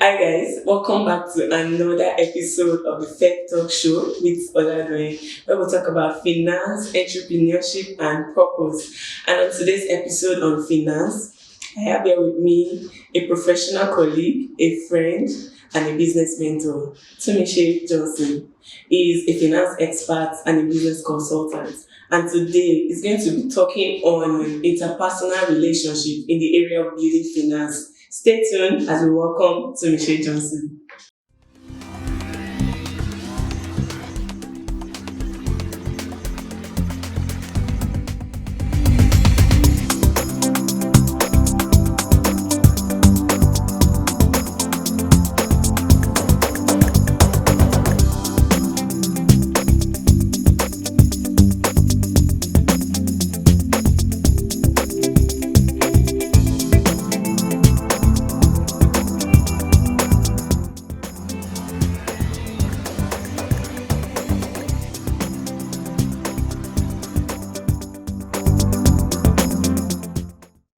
Hi guys, welcome back to another episode of the Fed Talk Show with Oladoye, where we talk about finance, entrepreneurship, and purpose. And on today's episode on finance, I have here with me a professional colleague, a friend, and a business mentor, Tunmise Johnson. He is a finance expert and a business consultant. And today he's going to be talking on interpersonal relationship in the area of building finance. Stay tuned as we welcome to Michelle Johnson.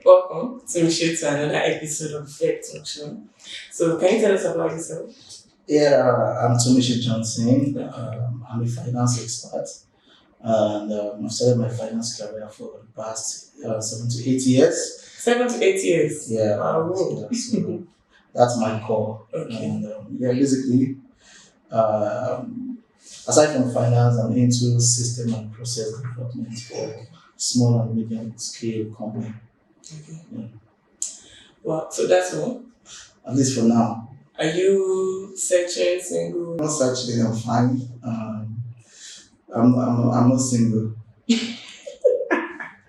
Welcome to Michelle to another episode of the Fed Talk Show. So, can you tell us about yourself? Yeah, I'm Tunmise Johnson. I'm a finance expert, and I've started my finance career for the past 7 to 8 years. 7 to 8 years. Yeah, Wow. so that's my core. Okay. And basically, um, aside from finance, I'm into system and process development for small and medium scale company. Okay. Yeah. Well, so that's all. At least for now. Are you searching, single? Not actually, I'm fine. I'm not single. Yeah,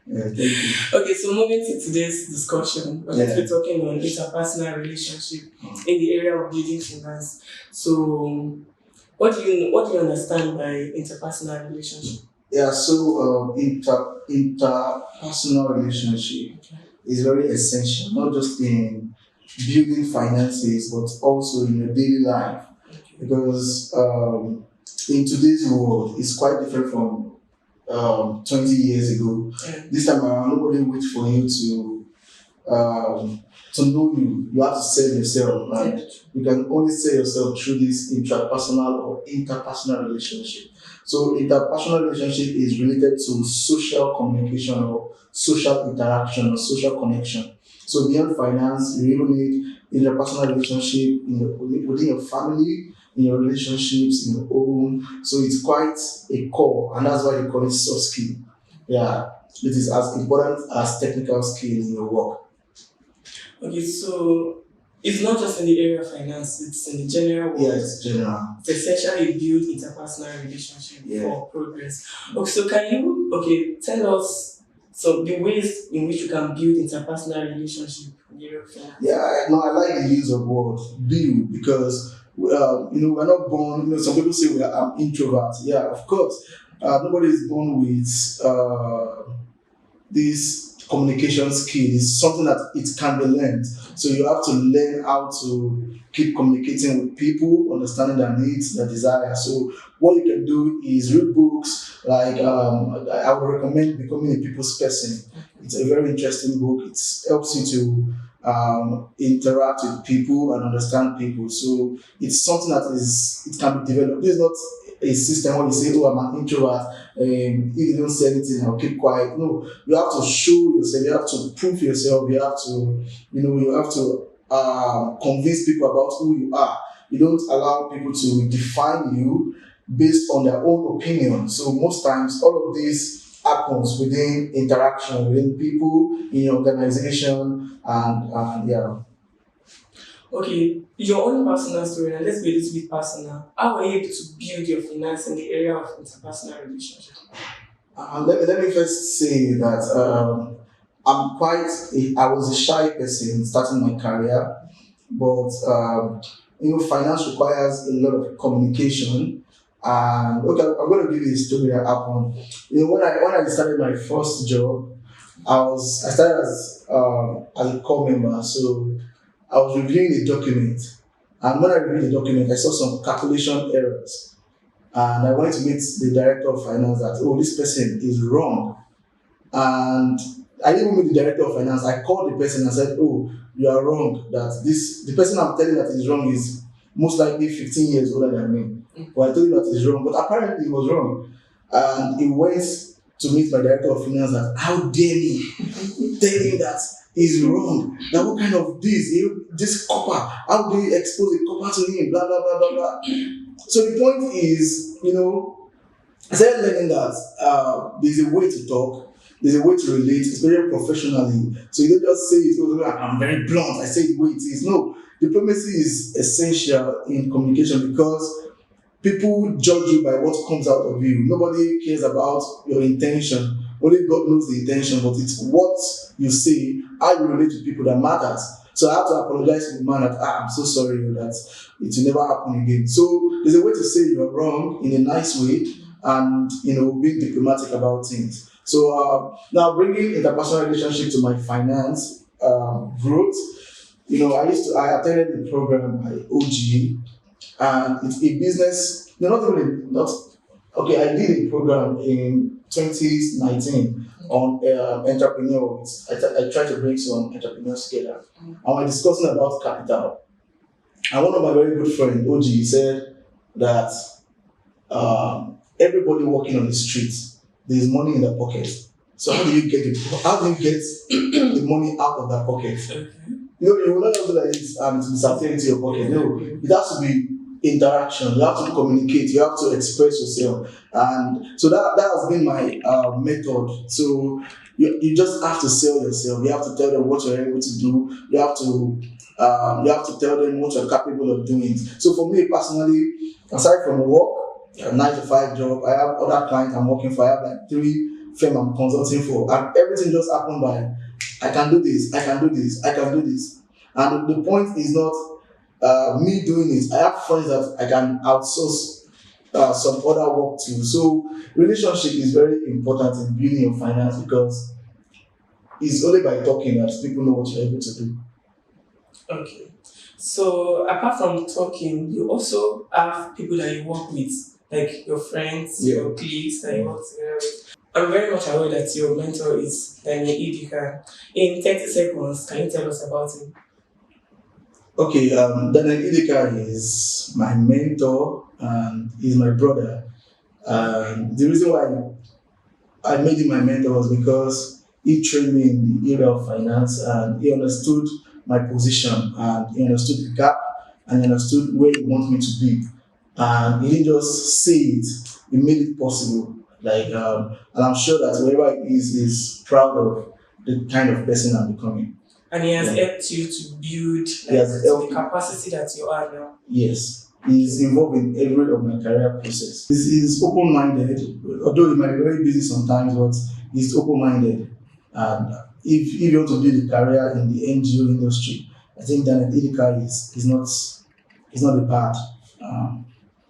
thank you. Okay, so moving to today's discussion, we're going to be talking on interpersonal relationship in the area of building finance. So, what do you understand by interpersonal relationship? Yeah, so interpersonal relationship is very essential, not just in building finances, but also in your daily life. Because in today's world, it's quite different from 20 years ago. Yeah. This time around, nobody waits for you to know you. You have to sell yourself, and you can only sell yourself through this intrapersonal or interpersonal relationship. So interpersonal relationship is related to social communication or social interaction or social connection. So beyond finance, you even need interpersonal relationship within your family, in your relationships, in your home. So it's quite a core, and that's why they call it soft skill. Yeah, it is as important as technical skill in your work. Okay, so it's not just in the area of finance, it's in the general world. Yeah, it's general. It's essentially build interpersonal relationship for progress. Okay, so can you tell us the ways in which you can build interpersonal relationship in the area of finance? Yeah, no, I like the use of word build because we're not born. Some people say I'm introvert. Yeah, of course. Nobody is born with this communication skill. Is something that it can be learned. So you have to learn how to keep communicating with people, understanding their needs, their desires. So what you can do is read books. Like I would recommend Becoming a People's Person. It's a very interesting book. It helps you to interact with people and understand people. So it's something that it can be developed. This is not a system where you say, "Oh, I'm an introvert. If you don't say anything, I'll keep quiet." No, you have to show yourself. You have to prove yourself. You have to, convince people about who you are. You don't allow people to define you based on their own opinion. So most times, all of this happens within interaction within people in your organization, and yeah. Okay, your own personal story, and let's be a little bit personal. How were you able to build your finance in the area of interpersonal relationship? Let me first say that I was a shy person starting my career, but finance requires a lot of communication. And okay, I'm going to give you a story that happened. When I started my first job, I started as a core member, so I was reviewing a document, and when I reviewed the document, I saw some calculation errors, and I went to meet the director of finance that, oh, this person is wrong, and I even met the director of finance. I called the person and said, "Oh, you are wrong. That this the person I'm telling that is wrong is most likely 15 years older than me. But I told you that is wrong. But apparently he was wrong. And he went to meet my director of finance that how dare me tell him that he's wrong. That what kind of this copper, how do you expose the copper to him? Blah blah blah blah blah. So the point is, I started learning that there's a way to talk, there's a way to relate, especially professionally. So you don't just say it, "Oh, I'm very blunt, I say it the way it is." No, diplomacy is essential in communication because people judge you by what comes out of you. Nobody cares about your intention. Only God knows the intention, but it's what you say, how you relate to people that matters. So I have to apologize to the man that I'm so sorry that it will never happen again. So there's a way to say you're wrong in a nice way and being diplomatic about things. So now bringing interpersonal relationship to my finance growth. I attended the program by OG and it's a business. No, not even not. Okay, I did a program in 2019 on entrepreneur. I tried to bring some entrepreneurs together, and we're discussing about capital. And one of my very good friends, OG, said that everybody walking on the street, there is money in their pocket. So how do you get the money out of their pocket? You will not just do like this and to disappear into your pocket. No, it has to be interaction. You have to communicate. You have to express yourself, and so that has been my method. So you just have to sell yourself. You have to tell them what you're able to do. You have to tell them what you're capable of doing. So for me personally, aside from work, a 9 to 5 job, I have other clients I'm working for. I have like 3 firms I'm consulting for, and everything just happened by I can do this, I can do this, I can do this. And the point is not me doing it. I have friends that I can outsource some other work to. So relationship is very important in building your finance because it's only by talking that people know what you're able to do. Okay. So apart from talking, you also have people that you work with, like your friends, your colleagues that you work together with. I'm very much aware that your mentor is Daniel e.t.c. In 30 seconds, can you tell us about him? Okay, Daniel e.t.c is my mentor and he's my brother. The reason why I made him my mentor was because he trained me in the area of finance and he understood my position and he understood the gap and he understood where he wants me to be. And he didn't just say it, he made it possible. And I'm sure that wherever he is proud of the kind of person I'm becoming. And he has helped you to build the capacity that you are now. Yes. He's involved in every of my career process. He's open-minded, although he might be very busy sometimes, but he's open-minded. And if you want to build a career in the NGO industry, I think that e.t.c is not a bad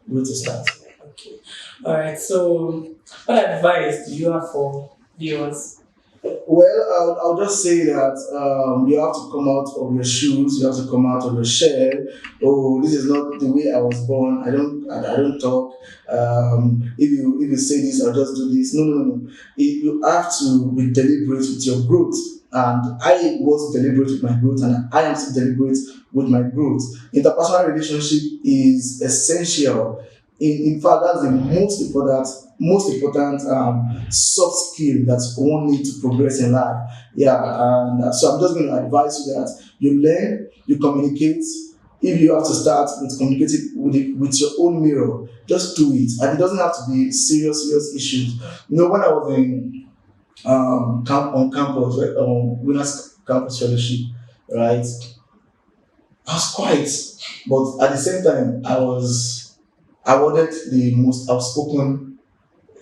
way to start. Okay. All right. So, what advice do you have for viewers? Well, I'll just say that you have to come out of your shoes. You have to come out of your shell. Oh, this is not the way I was born. I don't talk. If you say this, I'll just do this. No. You have to be deliberate with your growth. And I was deliberate with my growth, and I am still deliberate with my growth. Interpersonal relationship is essential. In fact, that's the most important soft skill that one needs to progress in life. Yeah, and so I'm just going to advise you that you learn, you communicate. If you have to start with communicating with your own mirror, just do it. And it doesn't have to be serious issues. When I was on campus, right, on Winners Campus Fellowship, right, I was quiet, but at the same time, I was awarded the most outspoken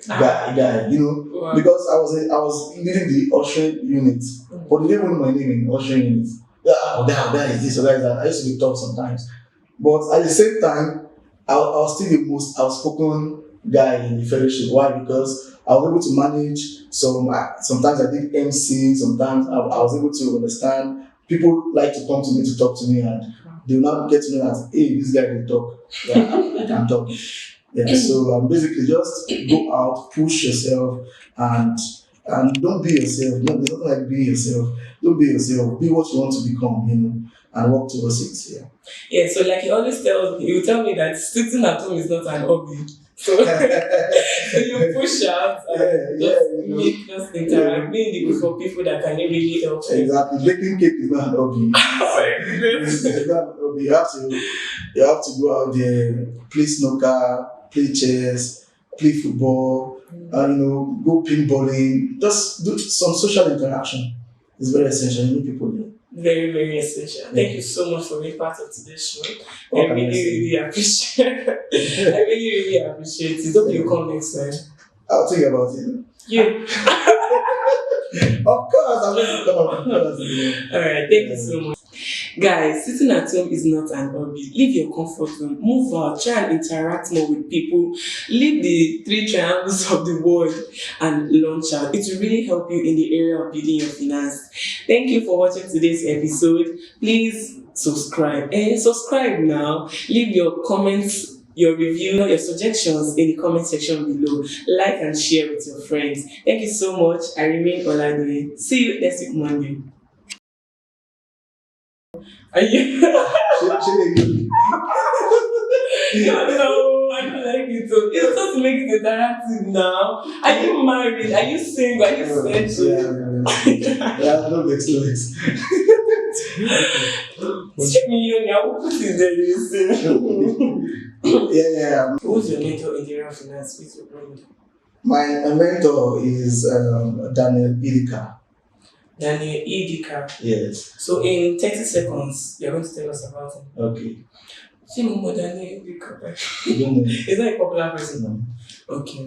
guy, Wow. because I was leading the ushering unit, but they didn't know my name in ushering unit. Yeah, that is this, or that is that. I used to be tough sometimes, but at the same time, I was still the most outspoken guy in the fellowship. Why? Because I was able to manage some. Sometimes I did MC. Sometimes I was able to understand. People like to come to me to talk to me, and they will not get to know that hey, this guy can talk. Yeah, I can talk. Yeah, so basically just go out, push yourself, and And don't be yourself. No, there's nothing like being yourself. Don't be yourself. Be what you want to become, and work towards it. Yeah. Yeah, so like he always tells me, he will tell me that sitting at home is not an hobby. So, so you push out and make us interact, be in the group of people that can really help you. Exactly. Baking cake is not an hobby. It's not an hobby. You have to go out there, play snooker, play chess, play football, go pinballing. Just do some social interaction. It's very essential. You need people there. Very, very essential. Thank you so much for being part of today's show. What I can I really, say? really appreciate I really, really appreciate it. Hope you come next time. I'll think about it. You. Of course, I'm going to come up with it. Alright, thank you so much. Guys, sitting at home is not an hobby. Leave your comfort zone, move out, try and interact more with people, leave the three triangles of the world and launch out. It will really help you in the area of building your finance. Thank you for watching today's episode. Please subscribe. Subscribe now. Leave your comments, your review, your suggestions in the comment section below. Like and share with your friends. Thank you so much. I remain Oladoye. See you next week Monday. Are you? No, I don't like it. So it's just to make it interactive now. Are you married? Are you single? Are you searching? Yeah, no vex. Check me on your put it there, you see. Yeah. Who's your mentor in the area of finance? Please your My mentor is Daniel e.t.c. Daniel e.t.c. Yes. So in 30 seconds, you're going to tell us about him. Okay. Daniel e.t.c. You don't know. Is that a popular person? No. Okay.